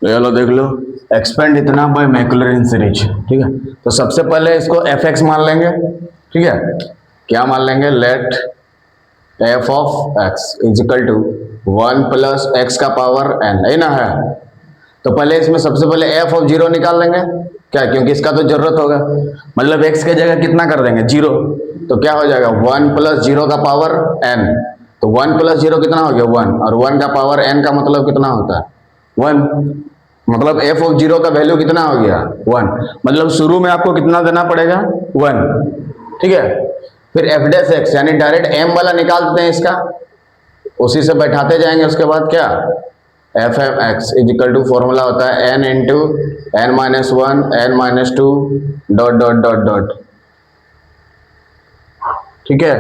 चलो देख लो, एक्सपेंड इतना बाय मैकुलर सीरीज। ठीक है, तो सबसे पहले इसको एफ एक्स मान लेंगे। ठीक है, क्या मान लेंगे, let F of X is equal to 1 plus X का पावर एन, है ना है। तो पहले इसमें सबसे पहले एफ ऑफ जीरो निकाल लेंगे, क्या, क्योंकि इसका तो जरूरत होगा। मतलब एक्स के जगह कितना कर देंगे, जीरो, तो क्या हो जाएगा 1 प्लस जीरो का पावर एन। तो 1 प्लस जीरो कितना हो गया 1, और 1 का पावर एन का मतलब कितना होता है 1, मतलब एफ ऑफ जीरो का वैल्यू कितना हो गया 1, मतलब शुरू में आपको कितना देना पड़ेगा 1। ठीक है, फिर एफ डैश एक्स यानी डायरेक्ट एम वाला निकाल देते हैं इसका, उसी से बैठाते जाएंगे। उसके बाद क्या, f m x is equal to formula होता है n into N minus one n minus two dot dot dot dot. ठीक है,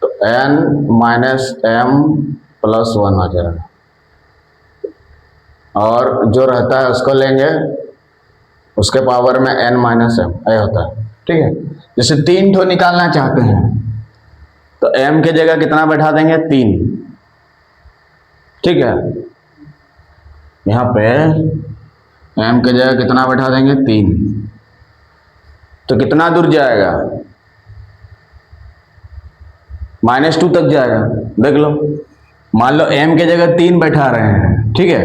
तो n minus m plus one आ जाएगा, और जो रहता है उसको लेंगे, उसके पावर में एन माइनस एम ऐ होता है। ठीक है, जैसे 3 ठो निकालना चाहते हैं तो एम के जगह कितना बैठा देंगे 3। ठीक है, यहाँ पे एम के जगह कितना बैठा देंगे 3, तो कितना दूर जाएगा -2 तक जाएगा। देख लो, मान लो एम के जगह 3 बैठा रहे हैं। ठीक है,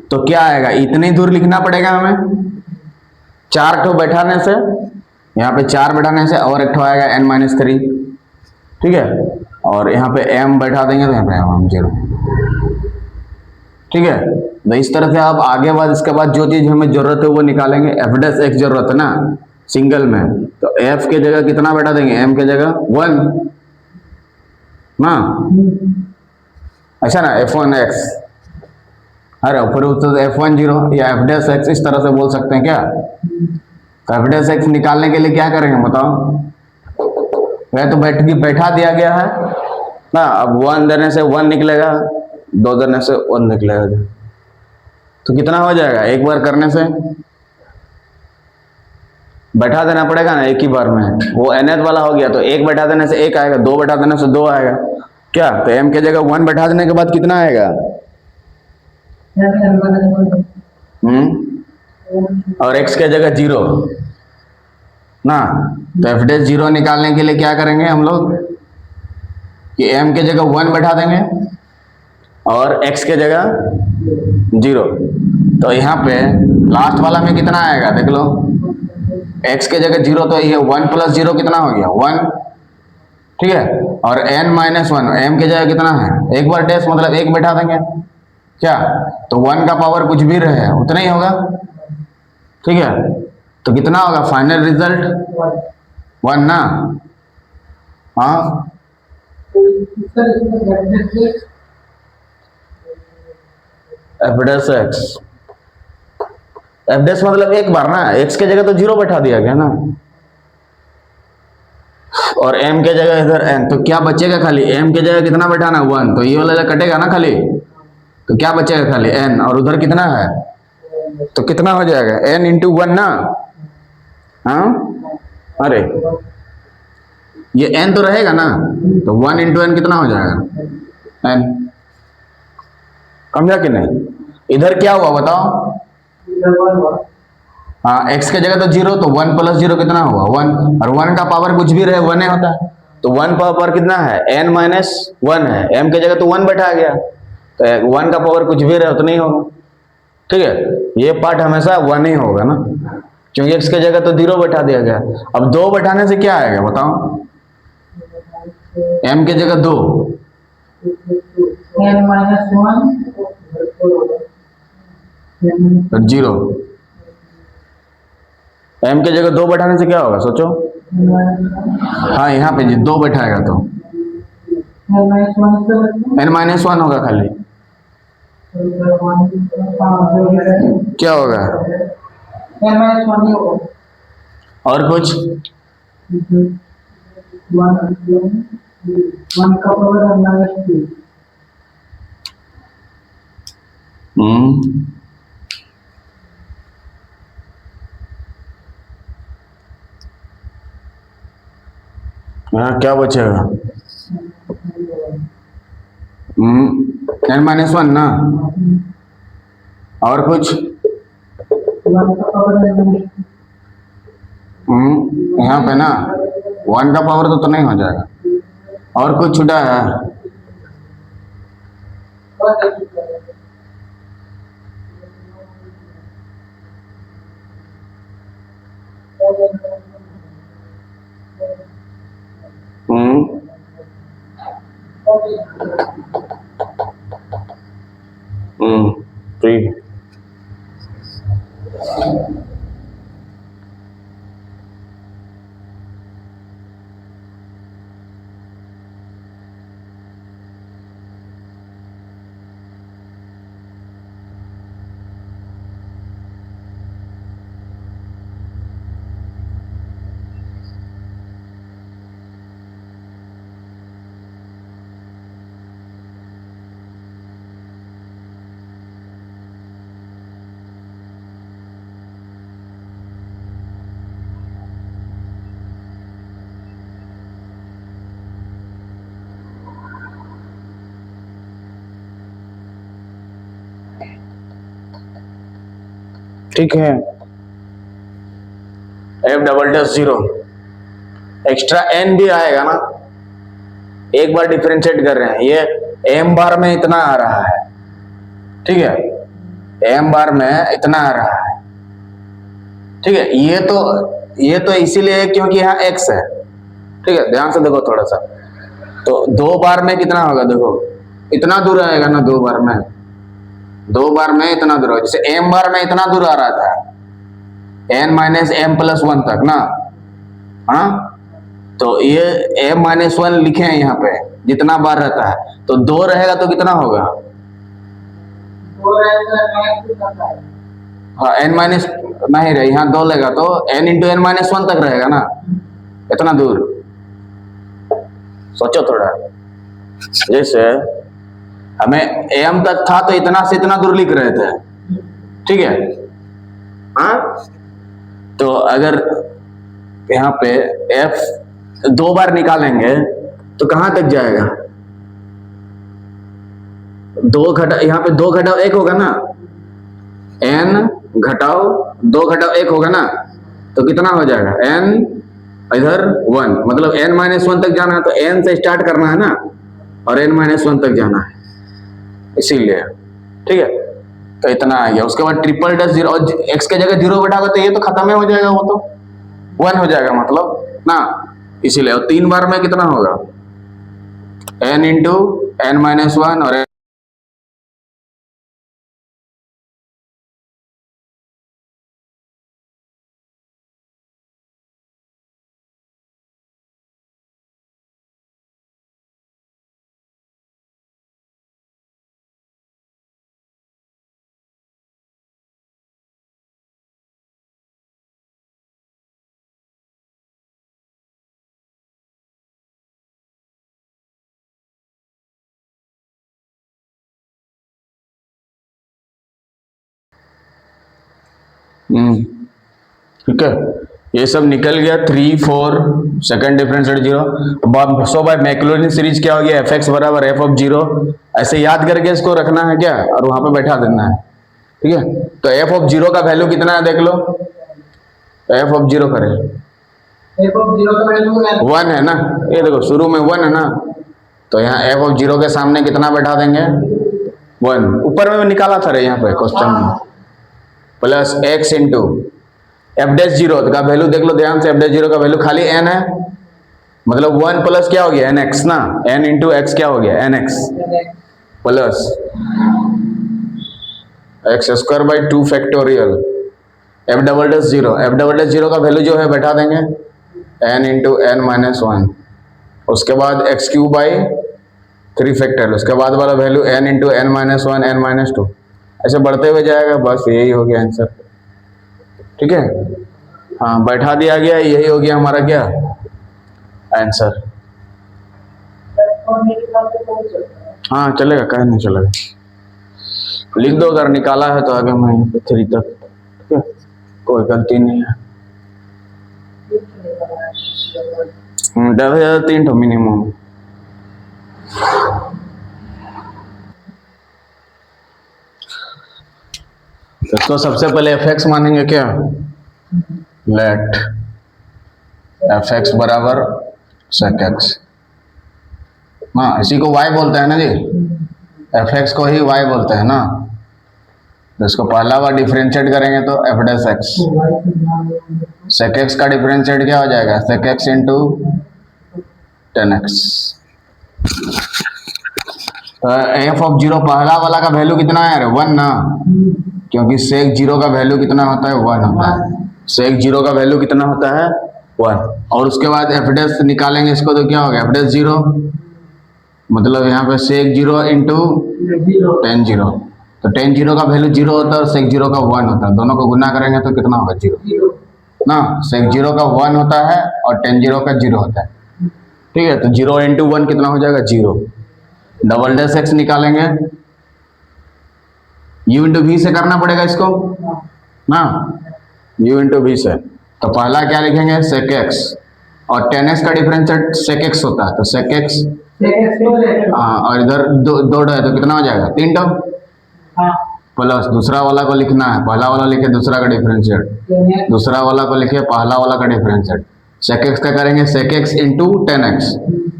तो क्या आएगा, इतनी दूर लिखना पड़ेगा हमें, 4 ठो बैठाने से, यहाँ पे 4 बैठाने से, और एक ठो आएगा n-3। ठीक है, और यहाँ पे m बैठा देंगे तो यहाँ पे m 0। ठीक है, तो इस तरह से आप आगे बाद इसके बाद जो चीज हमें जरूरत है वो निकालेंगे। एफ डैश एक्स जरूरत है ना सिंगल में, तो एफ के जगह कितना बैठा देंगे, एम के जगह 1 ना, अच्छा ना, f1 x, अरे फिर f1 0 या एफ डैश एक्स इस तरह से बोल सकते हैं क्या। तो एफ डैश एक्स निकालने के लिए क्या करेंगे बताओ, वह तो बैठा दिया गया है ना, अब 1 देने से 1 निकलेगा, 2 देने से 1 निकलेगा, तो कितना हो जाएगा, एक बार करने से बैठा देना पड़ेगा ना एक ही बार में, वो nth वाला हो गया, तो 1 बैठा देने से 1 आएगा, 2 बैठा देने से 2 आएगा, क्या, तो m के जगह 1 बैठा देने के बाद कितना आएगा, और x के जगह 0 ना। तो एफ डैश 0 निकालने के लिए क्या करेंगे हम लोग कि m के जगह 1 बैठा देंगे और x के जगह 0, तो यहाँ पे लास्ट वाला में कितना आएगा देख लो, x के जगह 0, तो ये 1 प्लस 0 कितना हो गया 1। ठीक है, और n-1 m के जगह कितना है, एक बार डैश मतलब 1 बैठा देंगे, क्या, तो 1 का पावर कुछ भी रहे उतना ही होगा। ठीक है, तो कितना होगा फाइनल रिजल्ट 1 ना। हाँ, F dash x, F dash मतलब एक बार ना, एक्स के जगह तो 0 बैठा दिया गया ना, और m के जगह इधर n, तो क्या बचेगा खाली, m के जगह कितना बैठाना 1, तो ये वाला कटेगा ना खाली, तो क्या बचेगा खाली n, और उधर कितना है, तो कितना हो जाएगा n इंटू 1 ना। हाँ, अरे ये n तो रहेगा ना, तो 1 इंटू n कितना हो जाएगा n, समझा कि नहीं। इधर क्या हुआ बताओ, हाँ, x के जगह तो 0, तो 1 प्लस 0 कितना हुआ 1, और 1 का पावर कुछ भी रहे 1 होता है, तो 1 पावर कितना है n-1 है, m के जगह तो 1 बैठा गया, तो 1 का पावर कुछ भी रहे उतना ही होगा। ठीक है, ये पार्ट हमेशा 1 ही होगा ना, क्योंकि x के जगह तो 0 बैठा दिया गया। अब 2 बैठाने से क्या आएगा बताओ, m के जगह 2, तो 0, m के जगह 2 बैठाने से क्या होगा सोचो, हाँ यहाँ पे 2 बैठाएगा तो n-1 होगा खाली, क्या होगा और कुछ, हाँ क्या बचेगा n-1 ना, और कुछ? यहाँ पे ना 1 का पावर तो नहीं हो जाएगा। और कुछ छूटा है? ठीक है। ठीक है। F double dash 0 extra N भी आएगा ना, एक बार डिफरेंशिएट कर रहे हैं, ये एम बार में इतना आ रहा है, ठीक है, एम बार में इतना आ रहा है, ठीक है। ये तो इसीलिए क्योंकि यहाँ एक्स है, ठीक है। ध्यान से देखो थोड़ा सा, तो 2 बार में कितना होगा, देखो इतना दूर आएगा ना, 2 बार में, 2 बार में इतना दूर होगा। जैसे एम बार में इतना दूर आ रहा था, n माइनस एम प्लस 1 तक ना, हाँ, तो ये m माइनस 1 लिखे हैं यहाँ पे, जितना बार रहता है, तो 2 रहेगा तो कितना होगा, हाँ n माइनस नहीं रहे, यहाँ 2 लेगा तो n इंटू एन माइनस 1 तक रहेगा ना, इतना दूर। सोचो थोड़ा, जैसे हमें m तक था तो इतना से इतना दूर लिख रहे थे, ठीक है, हाँ। तो अगर यहाँ पे f 2 बार निकालेंगे तो कहां तक जाएगा, 2 घटा, यहाँ पे 2 घटाओ 1 होगा ना, n घटाओ 2 घटाओ 1 होगा ना, तो कितना हो जाएगा, n इधर 1, मतलब n माइनस 1 तक जाना है तो n से स्टार्ट करना है ना, और n माइनस 1 तक जाना है, इसीलिए, ठीक है। तो इतना आ गया। उसके बाद ट्रिपल डैश 0, और x के जगह 0 बैठाओगे तो ये तो खत्म ही हो जाएगा, वो तो 1 हो जाएगा मतलब ना, इसीलिए। और 3 बार में कितना होगा, n इंटू एन माइनस 1 और ठीक है, ये सब निकल गया। 3 4 सेकंड डिफरेंशिएट 0। सो बाय मैक्लॉरिन सीरीज क्या हो गया, एफ एक्स बराबर एफ ऑफ 0, ऐसे याद करके इसको रखना है क्या, और वहां पे बैठा देना है, ठीक है। तो एफ ऑफ 0 का वैल्यू कितना है देख लो, एफ ऑफ 0 करें, एफ ऑफ 0 का वैल्यू 1 है ना, ये देखो शुरू में 1 है ना, तो यहाँ एफ ऑफ 0 के सामने कितना बैठा देंगे, 1, ऊपर में निकाला था रे यहाँ पे क्वेश्चन में, plus x into F dash 0 का वैल्यू देख लो ध्यान से, एफ डैश 0 का वैल्यू खाली n है, मतलब 1 प्लस क्या हो गया, nx ना, n इंटू एक्स क्या हो गया, nx plus x square by 2 factorial F double dash 0, F double dash 0 का वैल्यू जो है बैठा देंगे n इंटू एन माइनस 1, उसके बाद एक्स क्यूब बाई 3 फैक्टोरियल, उसके बाद वाला value n into N minus 1 N minus 2, ऐसे बढ़ते हुए जाएगा, बस यही हो गया आंसर, ठीक है। हाँ बैठा दिया गया, यही हो गया हमारा क्या आंसर। हाँ चलेगा, कहीं नहीं चलेगा, लिख दो अगर निकाला है तो आगे मैं 3 तक, ठीक है, कोई गलती नहीं है। 10,003 तो मिनिमम। इसको सबसे पहले एफ एक्स मानेंगे क्या, लेट एफ एक्स बराबर सेक एक्स, हाँ इसी को y बोलते हैं ना जी, एफ एक्स को ही y बोलते हैं ना। तो इसको पहला बार डिफरेंशिएट करेंगे तो F dash X, sec x का डिफरेंशिएट क्या हो जाएगा, sec x into tan x. तो एफ ऑफ जीरो पहला वाला का वैल्यू कितना है, वन ना, क्योंकि सेक जीरो का वैल्यू कितना होता है, वन होता है। सेक जीरो का वैल्यू कितना होता है, वन। और उसके बाद एफ डैश निकालेंगे इसको तो क्या हो गया, एफ डैश जीरो, मतलब यहाँ पे sec zero into tan zero. तो टेन जीरो का वैल्यू जीरो होता है और सेक जीरो का वन होता है, दोनों को गुना करेंगे तो कितना होगा, जीरो ना। सेक जीरो का वन होता है और टेन जीरो का जीरो होता है, ठीक है। तो जीरो इंटू वन कितना हो जाएगा, जीरो। डबल डैश एक्स निकालेंगे, u इंटू वी से करना पड़ेगा इसको ना, u इंटू वी से। तो पहला क्या लिखेंगे, सेक एक्स, और टेन एक्स का डिफरेंशिएट सेक एक्स होता है, तो सेक एक्स, हाँ, और इधर दो है तो कितना हो जाएगा, तीन टर्म, प्लस दूसरा वाला को लिखना है, पहला वाला लिखे दूसरा का डिफरेंशिएट, दूसरा वाला को लिखे पहला वाला का डिफरेंशिएट। सेक एक्स का करेंगे sec x into tan x,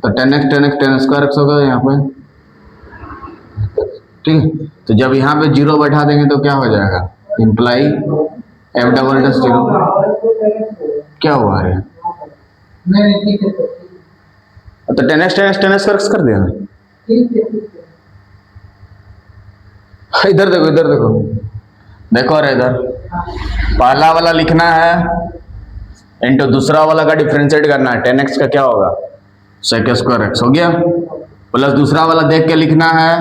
तो tan x tan x tan square x होगा यहाँ पे, ठीक है। तो जब यहाँ पे जीरो बैठा देंगे तो क्या हो जाएगा, imply F double dash zero, क्या हुआ है, तो टेन एक्स टेन एक्स कर देना। इधर देखो, इधर देखो, देखो अरे इधर पहला वाला लिखना है इंटू दूसरा वाला का डिफरेंशिएट करना है, टेन एक्स का क्या होगा, सेक स्क्वायर एक्स हो गया, प्लस दूसरा वाला देख के लिखना है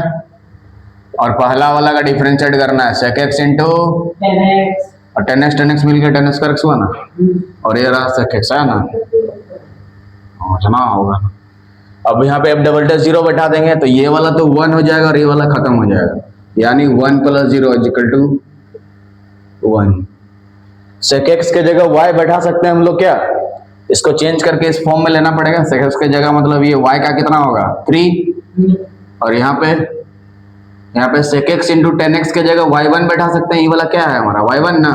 और पहला वाला का डिफरेंशिएट करना है, सेक एक्स इंटू और टेन एक्स मिलकर टेन स्क्वायर एक्स हुआ ना, और ये रहा सेक एक्स है ना, समझना होगा। अब यहाँ पे एफ डबल डैश जीरो बैठा देंगे तो ये वाला तो वन हो जाएगा और ये वाला खत्म हो जाएगा, यानी one plus zero equal to one. Sec X के जगह y बैठा सकते हैं हम लोग क्या, इसको चेंज करके इस फॉर्म में लेना पड़ेगा। सेक एक्स के जगह मतलब ये y का कितना होगा, 3, और यहाँ पे sec x into tan X के जगह y1 बैठा सकते हैं, ये वाला क्या है हमारा, y1 ना।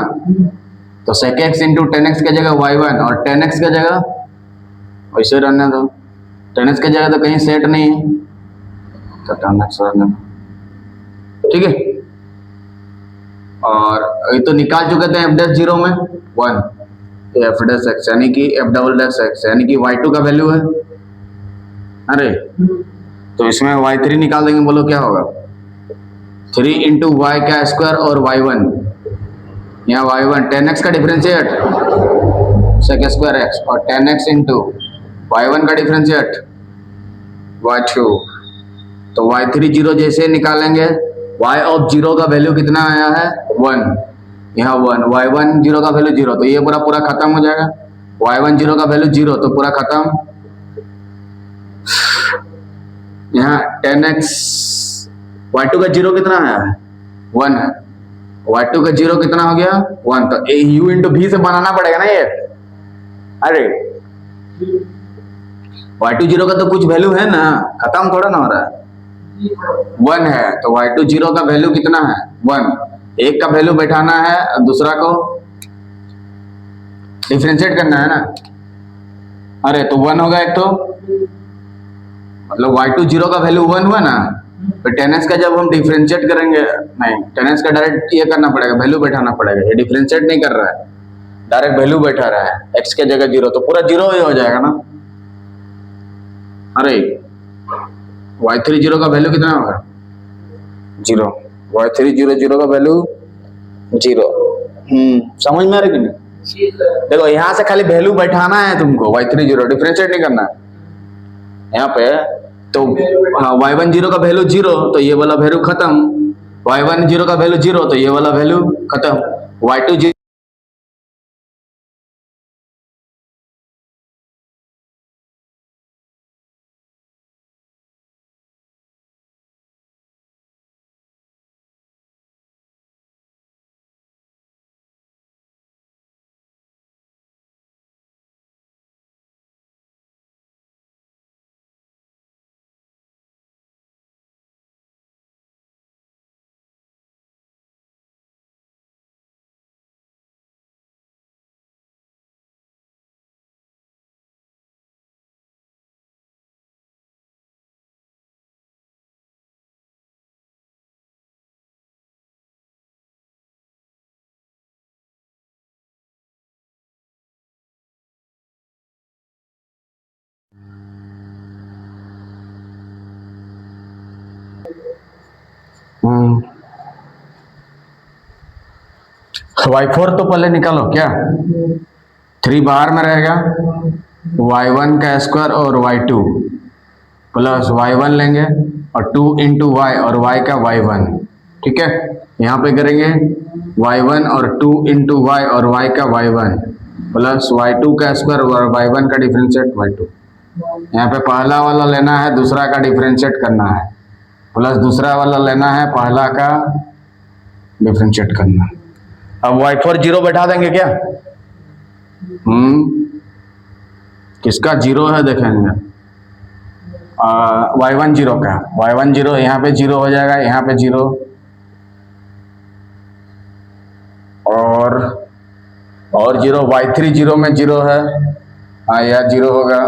तो sec x into tan X के जगह y1 और टेन एक्स के जगह वैसे रहने दो, टेन एक्स के जगह तो कहीं सेट नहीं है तो टेन एक्स रहने दो, ठीक है। और ये तो निकाल चुके थे एफ डैश जीरो में वन, एफ डैश एक्स यानी कि एफ डबल डैश एक्स यानी कि y2 का वैल्यू है, अरे तो इसमें y3 निकाल देंगे, बोलो क्या होगा, 3 इंटू वाई का स्क्वायर और y1, यहाँ y1 टेन एक्स का डिफरेंशिएट सेक स्क्वायर एक्स और टेन एक्स इंटू y1 का डिफरेंशिएट y2, तो y3 जीरो जैसे निकालेंगे, y ऑफ जीरो का वैल्यू कितना आया है, वन, यहाँ वन, y1 जीरो का वैल्यू जीरो, तो ये पूरा पूरा खत्म हो जाएगा, y1 जीरो का वैल्यू जीरो तो पूरा खत्म, यहाँ टेन एक्स, y2 का जीरो कितना आया है, वन है, y2 का जीरो कितना हो गया, वन, तो u इंटू भी से बनाना पड़ेगा ना ये, अरे y2 जीरो का तो कुछ वैल्यू है ना, खत्म थोड़ा ना हो रहा है, वन है, तो y2 जीरो का वैल्यू कितना है, वन, एक का वैल्यू बैठाना है दूसरा को डिफरेंशिएट करना है ना, अरे तो वन होगा एक, तो मतलब y2 जीरो का वैल्यू वन हुआ ना, तो टेन एक्स का जब हम डिफरेंशिएट करेंगे, नहीं टेन एक्स का डायरेक्ट ये करना पड़ेगा, वैल्यू बैठाना पड़ेगा, ये डिफरेंशिएट नहीं कर रहा है, डायरेक्ट वैल्यू बैठा रहा है, एक्स के जगह जीरो, तो पूरा जीरो ही हो जाएगा ना, अरे y3 जीरो का वैल्यू कितना होगा, जीरो, y3 जीरो जीरो का वैल्यू जीरो, समझ में आ रहा है कि नहीं, देखो यहाँ से खाली वैल्यू बैठाना है तुमको, y3 जीरो डिफरेंशिएट नहीं करना है यहाँ पे, तो हाँ y1 जीरो का वैल्यू जीरो तो ये वाला वैल्यू खत्म, y1 जीरो का वैल्यू जीरो तो ये वाला वैल्यू खत्म, y2 जीरो y4 तो पहले निकालो क्या, 3 बाहर में रहेगा, y1 का स्क्वायर और y2 प्लस y1 लेंगे और 2 इंटू वाई और y का y1, ठीक है। यहाँ पे करेंगे y1 और 2 इंटू वाई और y का y1 प्लस y2 का स्क्वायर और y1 का डिफरेंशिएट y2। यहाँ पे पहला वाला लेना है, दूसरा का डिफरेंशिएट करना है, प्लस दूसरा वाला लेना है, पहला का डिफरेंशिएट करना है। अब y4 जीरो बैठा देंगे क्या, किसका जीरो है देखेंगे, y1 जीरो का, y1 जीरो यहाँ पे जीरो हो जाएगा, यहाँ पे जीरो और जीरो, y3 जीरो में जीरो है, हाँ यह जीरो होगा,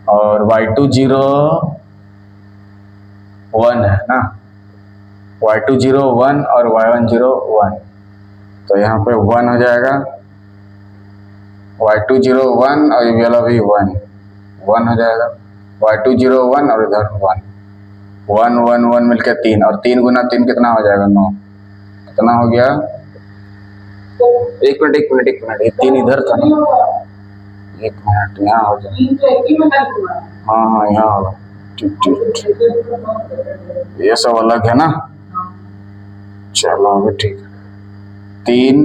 और y2 जीरो 1 है ना, y2 जीरो 1 और y1 जीरो 1, तो यहाँ पे 1 हो जाएगा, y2 जीरो 1 और ये वाला भी 1 हो जाएगा, y2 जीरो 1 और इधर 1 1 1 मिलके 3, और 3 गुना 3 कितना हो जाएगा 9, कितना हो गया, एक मिनट ये 3 इधर था ना, एक मिनट यहाँ हो जाएगा, हाँ यहाँ होगा, ठीक, ये सब अलग है ना, चलो अभी ठीक, 3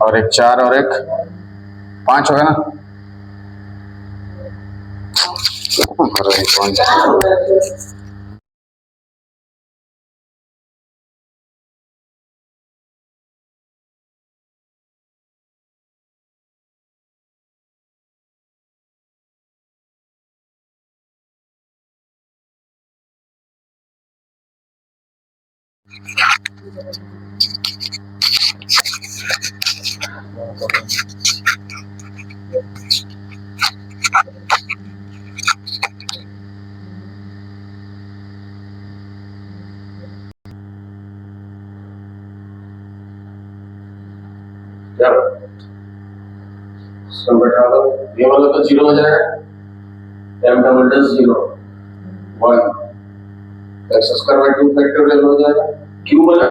और एक 4 और एक 5 होगा ना, सब बैठा दो, ये वाला तो जीरो हो जाएगा, m double dash 0 1 x square by 2 factorial हो जाएगा, q वाला